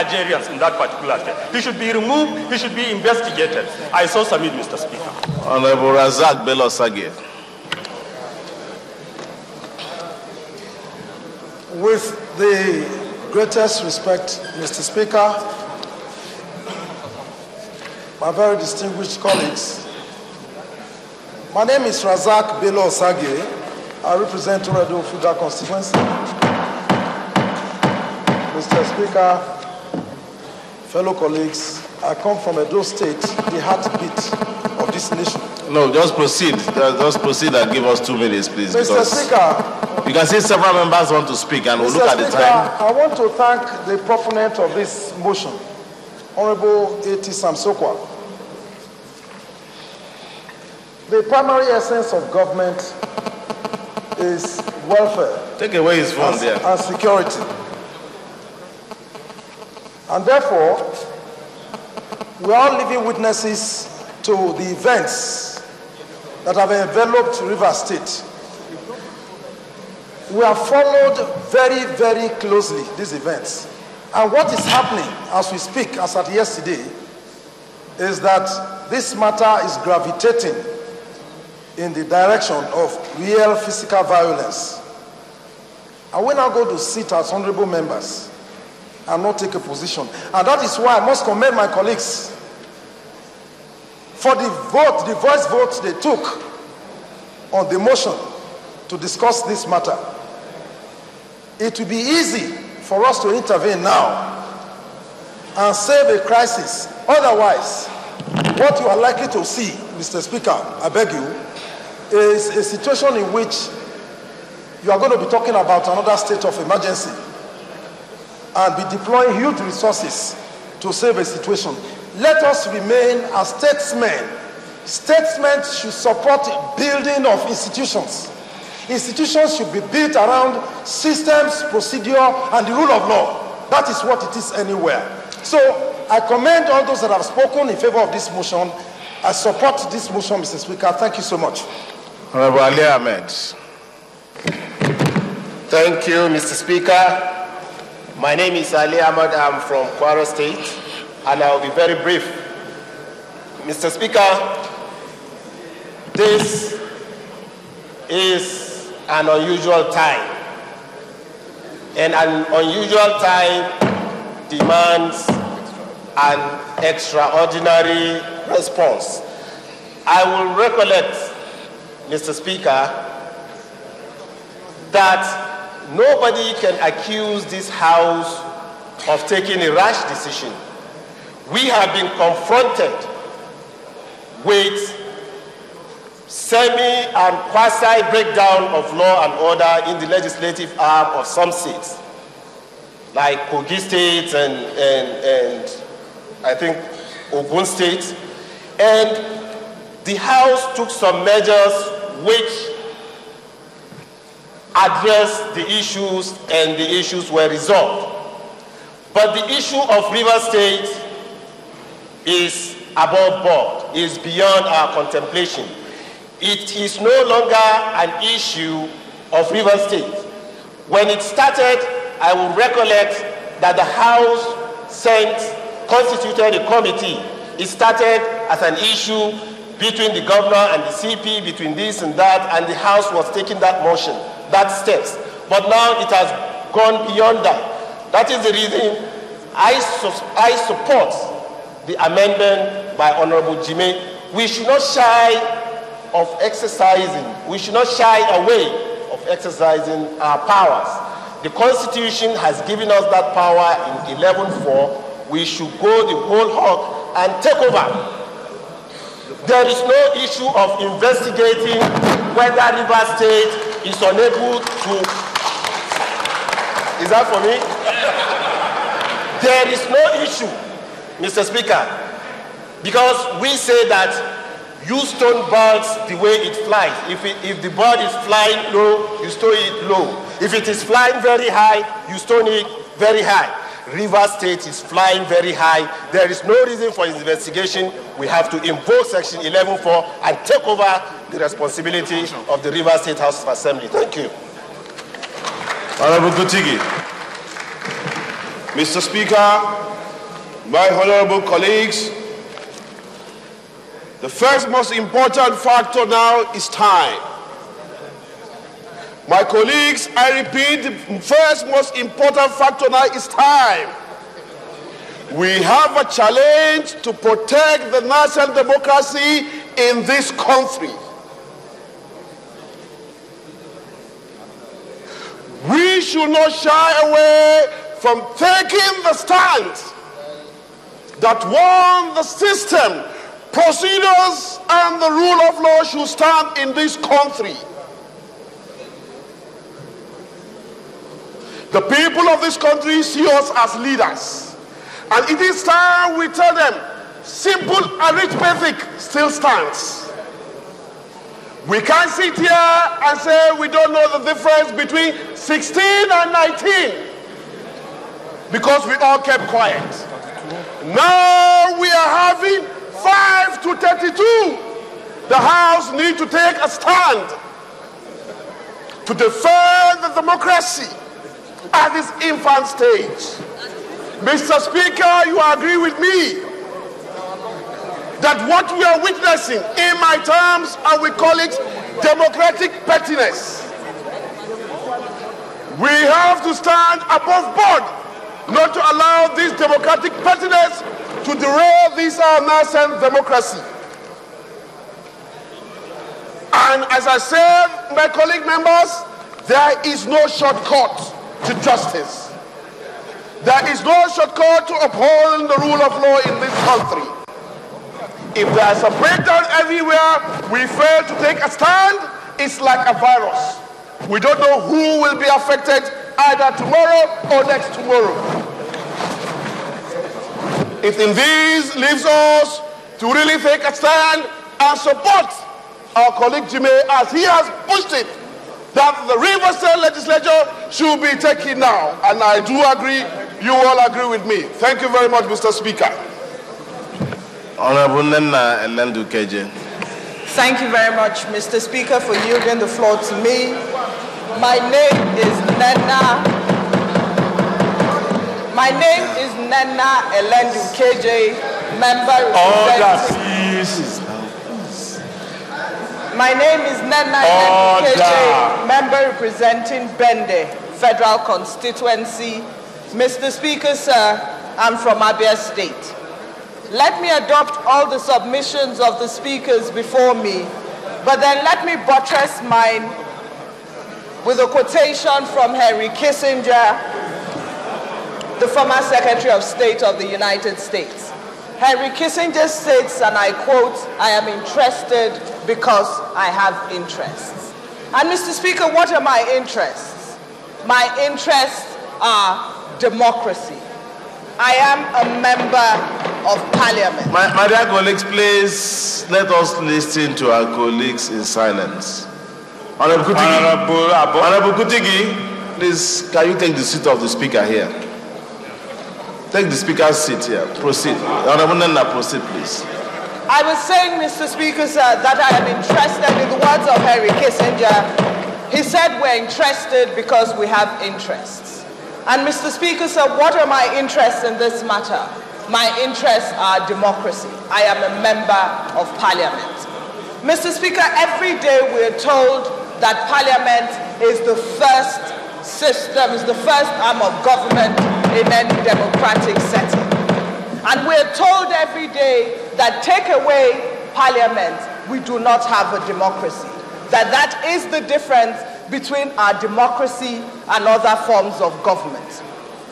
Nigerians in that particular state. He should be removed, he should be investigated. I so submit, Mr. Speaker. Honorable Razak Bello-Sage. With the greatest respect, Mr. Speaker, my very distinguished colleagues, my name is Razak Bello-Sage. I represent Toledo Federal Constituency. Mr. Speaker, fellow colleagues, I come from Edo State, the heartbeat of this nation. No, just proceed. Just proceed and give us 2 minutes, please. Mr. Speaker, you can see several members want to speak, and we'll look at the time. I want to thank the proponent of this motion, Honorable A.T. Samsokwa. The primary essence of government is welfare. Take away his phone there. And security. And therefore, we are living witnesses to the events that have enveloped Rivers State. We have followed very, very closely these events. And what is happening as we speak, as at yesterday, is that this matter is gravitating in the direction of real physical violence. And we now go to sit as honorable members and not take a position. And that is why I must commend my colleagues for the voice vote they took on the motion to discuss this matter. It will be easy for us to intervene now and save a crisis. Otherwise, what you are likely to see, Mr. Speaker, I beg you, is a situation in which you are going to be talking about another state of emergency and be deploying huge resources to save a situation. Let us remain as statesmen. Statesmen should support building of institutions. Institutions should be built around systems, procedure, and the rule of law. That is what it is anywhere. So I commend all those that have spoken in favor of this motion. I support this motion, Mr. Speaker. Thank you so much. Honorable Ali Ahmed. Thank you, Mr. Speaker. My name is Ali Ahmed. I'm from Kwara State, and I'll be very brief. Mr. Speaker, this is an unusual time, and an unusual time demands an extraordinary response. I will recollect, Mr. Speaker, that nobody can accuse this House of taking a rash decision. We have been confronted with semi and quasi breakdown of law and order in the legislative arm of some states, like Kogi State and I think Ogun State. And the House took some measures which addressed the issues, and the issues were resolved. But the issue of Rivers State is above board, is beyond our contemplation. It is no longer an issue of Rivers State. When it started, I will recollect that the House constituted a committee. It started as an issue between the governor and the CP, between this and that, and the House was taking that motion, that steps. But now it has gone beyond that. That is the reason I support the amendment by Honorable Jime. We should not shy of exercising, we should not shy away of exercising our powers. The Constitution has given us that power in 11.4. We should go the whole hog and take over. There is no issue of investigating whether Rivers State is unable to. Is that for me? There is no issue, Mr. Speaker, because we say that you stone birds the way it flies. If the bird is flying low, you stone it low. If it is flying very high, you stone it very high. Rivers State is flying very high. There is no reason for investigation. We have to invoke Section 11.4 and take over the responsibility of the Rivers State House of Assembly. Thank you. Honorable Kutigi. Mr. Speaker, My honorable colleagues, the first most important factor now is time. My colleagues, I repeat, the first most important factor now is time. We have a challenge to protect the national democracy in this country. We should not shy away from taking the stand that one, the system, procedures, and the rule of law should stand in this country. The people of this country see us as leaders. And it is time we tell them, simple arithmetic still stands. We can't sit here and say we don't know the difference between 16 and 19 because we all kept quiet. Now we are having 5 to 32. The House needs to take a stand to defend the democracy at this infant stage. Mr. Speaker, you agree with me that what we are witnessing, in my terms, I will call it democratic pettiness. We have to stand above board, not to allow this democratic pettiness to derail this our nascent democracy. And as I said, my colleague members, there is no shortcut to justice. There is no shortcut to upholding the rule of law in this country. If there is a breakdown everywhere, we fail to take a stand, it's like a virus. We don't know who will be affected either tomorrow or next tomorrow. It indeed leaves us to really take a stand and support our colleague Jimmy as he has pushed it, that the River State legislature should be taken now. And I do agree, you all agree with me. Thank you very much, Mr. Speaker. Honorable Nena Elendu KJ. Thank you very much, Mr. Speaker, for yielding the floor to me. My name is Nena Elendu KJ, member representing. My name is Nena Elendu KJ, member representing Bende Federal Constituency. Mr. Speaker, sir, I'm from Abia State. Let me adopt all the submissions of the speakers before me, but then let me buttress mine with a quotation from Henry Kissinger, the former Secretary of State of the United States. Henry Kissinger states, and I quote, "I am interested because I have interests." And Mr. Speaker, what are my interests? My interests are democracy. I am a member of parliament. My dear colleagues, please let us listen to our colleagues in silence. Honorable Kutigi, please, can you take the seat of the speaker here? Take the speaker's seat here. Proceed. Honorable Nana, proceed, please. I was saying, Mr. Speaker, sir, that I am interested in the words of Henry Kissinger. He said we're interested because we have interests. And Mr. Speaker, sir, what are my interests in this matter? My interests are democracy. I am a member of parliament. Mr. Speaker, every day we are told that parliament is the first system, is the first arm of government in any democratic setting. And we are told every day that take away parliament, we do not have a democracy. That is the difference between our democracy and other forms of government.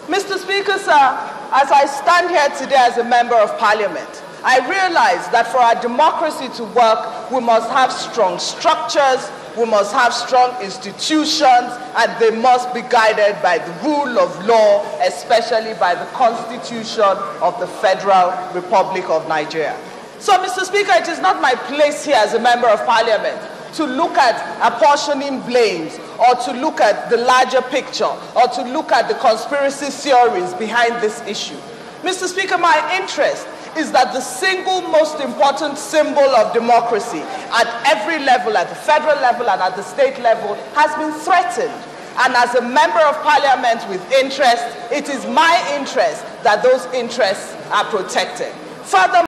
Mr. Speaker, sir, as I stand here today as a member of parliament, I realize that for our democracy to work, we must have strong structures, we must have strong institutions, and they must be guided by the rule of law, especially by the Constitution of the Federal Republic of Nigeria. So, Mr. Speaker, it is not my place here as a member of parliament to look at apportioning blames or to look at the larger picture or to look at the conspiracy theories behind this issue. Mr. Speaker, my interest is that the single most important symbol of democracy at every level, at the federal level and at the state level, has been threatened. And as a member of parliament with interest, it is my interest that those interests are protected. Furthermore,